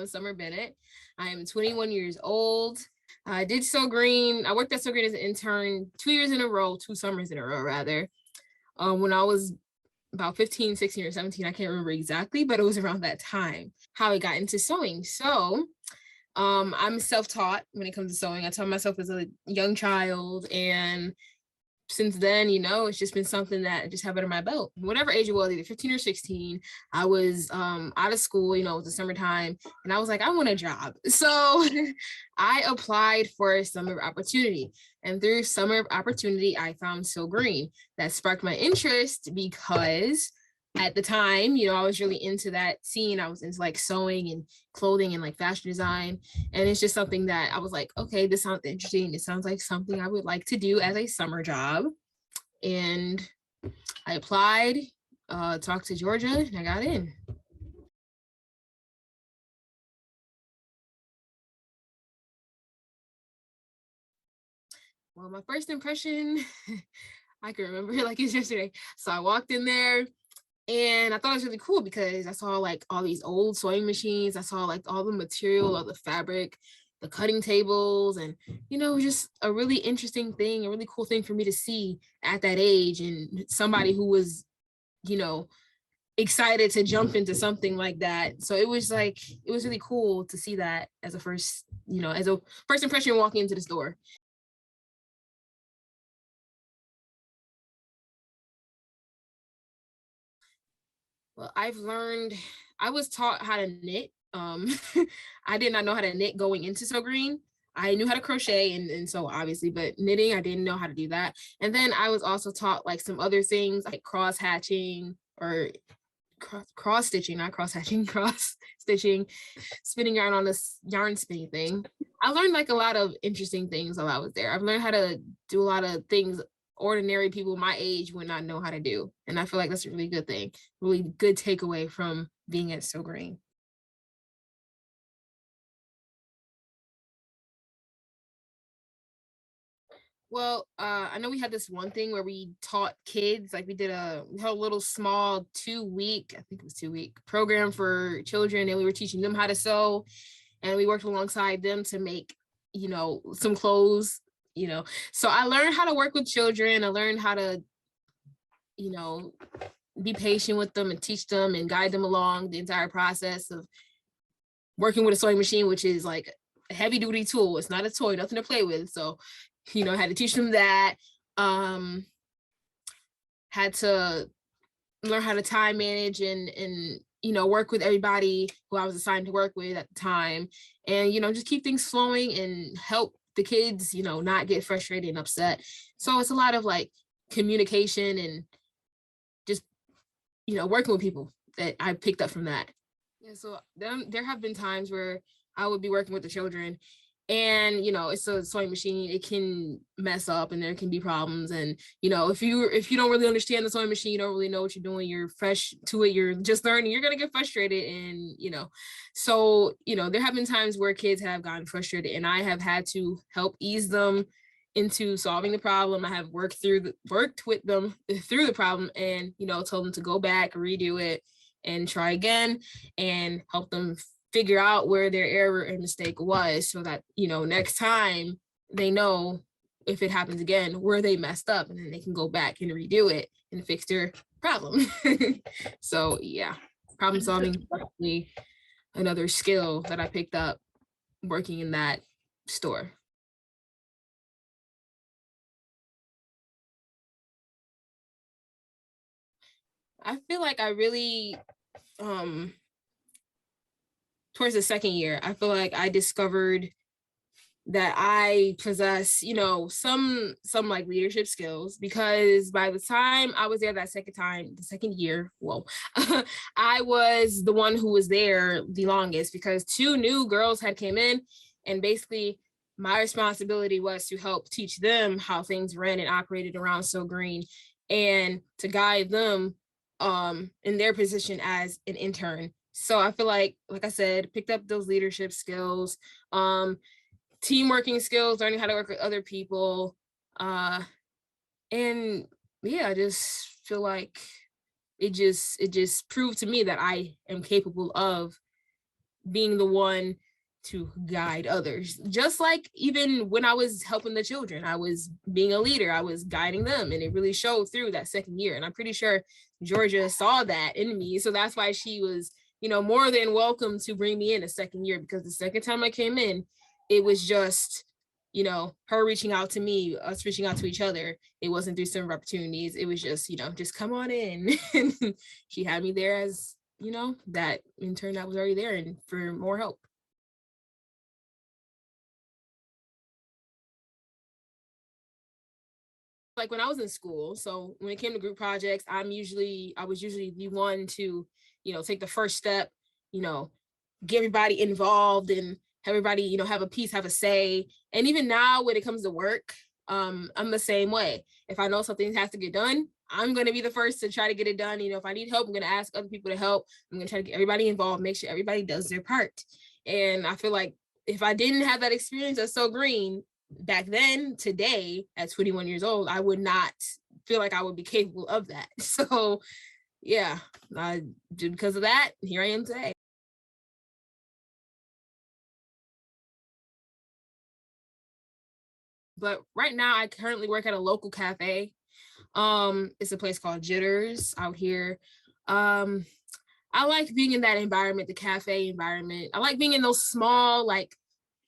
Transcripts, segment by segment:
Summer Bennett. I am 21 years old. I did So Green. I worked at So Green as an intern 2 years in a row, 2 summers in a row, rather. When I was about 15, 16, or 17, I can't remember exactly, but it was around that time how I got into sewing. So I'm self-taught when it comes to sewing. I taught myself as a young child, and since then, it's just been something that I just have under my belt. Whatever age it was, either 15 or 16, I was out of school, it was the summertime, and I was like, I want a job. So I applied for a summer opportunity. And through summer opportunity, I found So Green. That sparked my interest because at the time, I was really into that scene. I was into like sewing and clothing and like fashion design. And it's just something that I was like, okay, this sounds interesting. It sounds like something I would like to do as a summer job. And I applied, talked to Georgia, and I got in. Well, my first impression, I can remember it like it's yesterday. So I walked in there, and I thought it was really cool because I saw like all these old sewing machines. I saw like all the material, all the fabric, the cutting tables, and just a really interesting thing, a really cool thing for me to see at that age, and somebody who was, you know, excited to jump into something like that. So it was like it was really cool to see that as a first, as a first impression walking into the store. Well, I was taught how to knit. I did not know how to knit going into So Green. I knew how to crochet and so obviously, but knitting, I didn't know how to do that. And then I was also taught like some other things like cross hatching or cross stitching, not cross hatching, cross stitching, spinning yarn on this yarn spinning thing. I learned like a lot of interesting things while I was there. I've learned how to do a lot of things ordinary people my age would not know how to do. And I feel like that's a really good thing, really good takeaway from being at So Green. Well, I know we had this one thing where we taught kids, like we had a little small 2 week, I think it was 2 week program for children, and we were teaching them how to sew, and we worked alongside them to make, some clothes, So I learned how to work with children. I learned how to, you know, be patient with them and teach them and guide them along the entire process of working with a sewing machine, which is like a heavy duty tool. It's not a toy, nothing to play with. So, I had to teach them that. Um, had to learn how to time manage and work with everybody who I was assigned to work with at the time, and just keep things flowing and help the kids not get frustrated and upset. So it's a lot of like communication and just working with people that I picked up from that. Yeah, so there have been times where I would be working with the children, and it's a sewing machine. It can mess up, and there can be problems. And if you don't really understand the sewing machine, you don't really know what you're doing. You're fresh to it. You're just learning. You're gonna get frustrated, and so there have been times where kids have gotten frustrated, and I have had to help ease them into solving the problem. I have worked with them through the problem, and told them to go back, redo it, and try again, and help them figure out where their error and mistake was, so that next time they know if it happens again where they messed up, and then they can go back and redo it and fix their problem. So yeah, problem solving is definitely another skill that I picked up working in that store. I feel like I really um towards the second year, I feel like I discovered that I possess, some like leadership skills, because by the time I was there that the second year, whoa, I was the one who was there the longest, because two new girls had came in, and basically my responsibility was to help teach them how things ran and operated around So Green, and to guide them in their position as an intern. So I feel like I said, picked up those leadership skills, team working skills, learning how to work with other people. And yeah, I just feel like it just proved to me that I am capable of being the one to guide others. Just like even when I was helping the children, I was being a leader, I was guiding them, and it really showed through that second year. And I'm pretty sure Georgia saw that in me. So that's why she was, more than welcome to bring me in a second year, because the second time I came in, it was just, her reaching out to me, us reaching out to each other. It wasn't through summer opportunities. It was just, just come on in. And she had me there as, that intern that was already there and for more help. Like when I was in school, so when it came to group projects, I was usually the one to, take the first step, get everybody involved and have everybody, have a piece, have a say. And even now when it comes to work, I'm the same way. If I know something has to get done, I'm going to be the first to try to get it done. If I need help, I'm going to ask other people to help. I'm going to try to get everybody involved, make sure everybody does their part. And I feel like if I didn't have that experience at So Green back then, today at 21 years old, I would not feel like I would be capable of that. So yeah, because of that, here I am today. But right now I currently work at a local cafe. It's a place called Jitters out here. I like being in that environment, the cafe environment. I like being in those small, like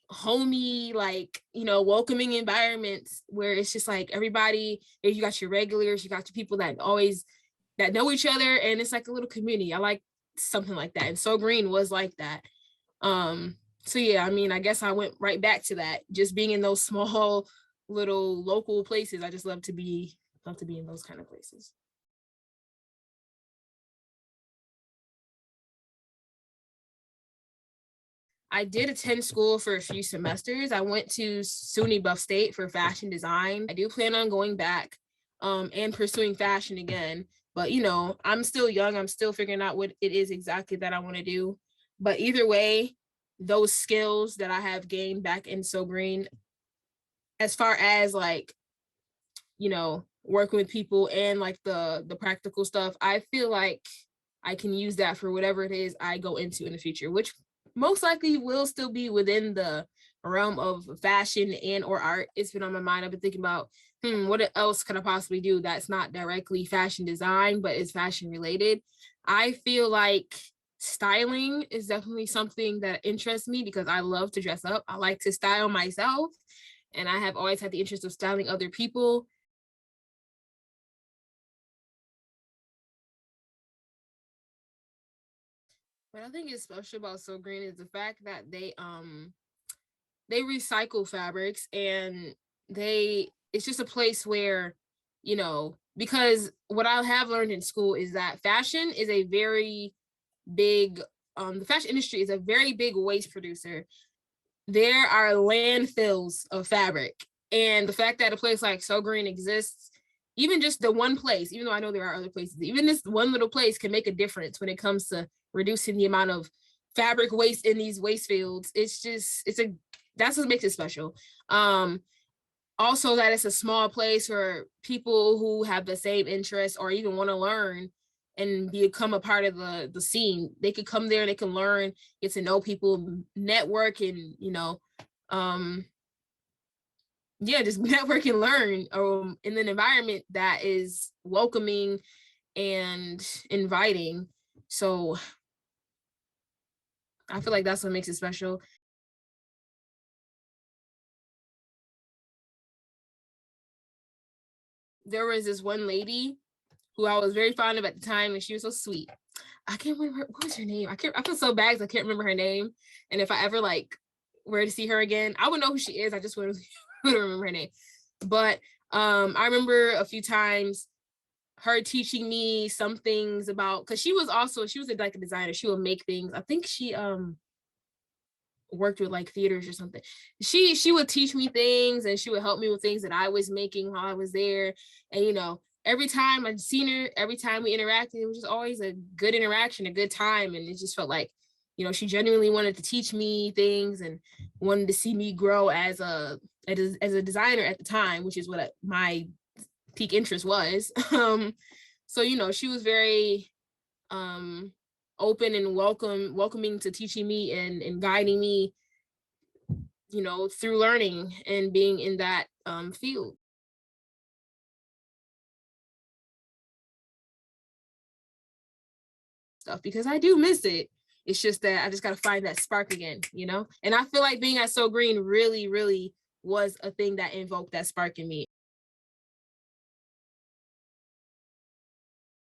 homey, like, welcoming environments where it's just like everybody, you got your regulars, you got your people that know each other, and it's like a little community. I like something like that. And So Green was like that. So yeah, I mean, I guess I went right back to that, just being in those small little local places. I just love to be in those kind of places. I did attend school for a few semesters. I went to SUNY Buff State for fashion design. I do plan on going back and pursuing fashion again. But, I'm still young. I'm still figuring out what it is exactly that I want to do. But either way, those skills that I have gained back in So Green, as far as like, working with people and like the practical stuff, I feel like I can use that for whatever it is I go into in the future, which most likely will still be within the realm of fashion and or art. It's been on my mind. I've been thinking about, what else could I possibly do that's not directly fashion design, but is fashion related? I feel like styling is definitely something that interests me because I love to dress up. I like to style myself, and I have always had the interest of styling other people. What I think is special about So Green is the fact that they recycle fabrics, and it's just a place where, because what I have learned in school is that fashion is a very big the fashion industry is a very big waste producer. There are landfills of fabric, and the fact that a place like So Green exists, even just the one place, even though I know there are other places, even this one little place can make a difference when it comes to reducing the amount of fabric waste in these waste fields. That's what makes it special. Also that it's a small place where people who have the same interests or even want to learn and become a part of the scene, they could come there, they can learn, get to know people, network, and yeah, just network and learn in an environment that is welcoming and inviting. So I feel like that's what makes it special. There was this one lady who I was very fond of at the time, and she was so sweet. I can't remember what was her name. I feel so bad because I can't remember her name. And if I ever like were to see her again, I would know who she is. I just wouldn't remember her name. But I remember a few times her teaching me some things about, because she was like a designer. She would make things. I think she worked with like theaters or something. She would teach me things, and she would help me with things that I was making while I was there. And every time I'd seen her, every time we interacted, it was just always a good interaction, a good time. And it just felt like, she genuinely wanted to teach me things and wanted to see me grow as a designer at the time, which is what my peak interest was. So, she was very open and welcoming to teaching me and guiding me, you know, through learning and being in that field. Stuff because I do miss it. It's just that I just got to find that spark again, you know? And I feel like being at So Green really, really was a thing that invoked that spark in me.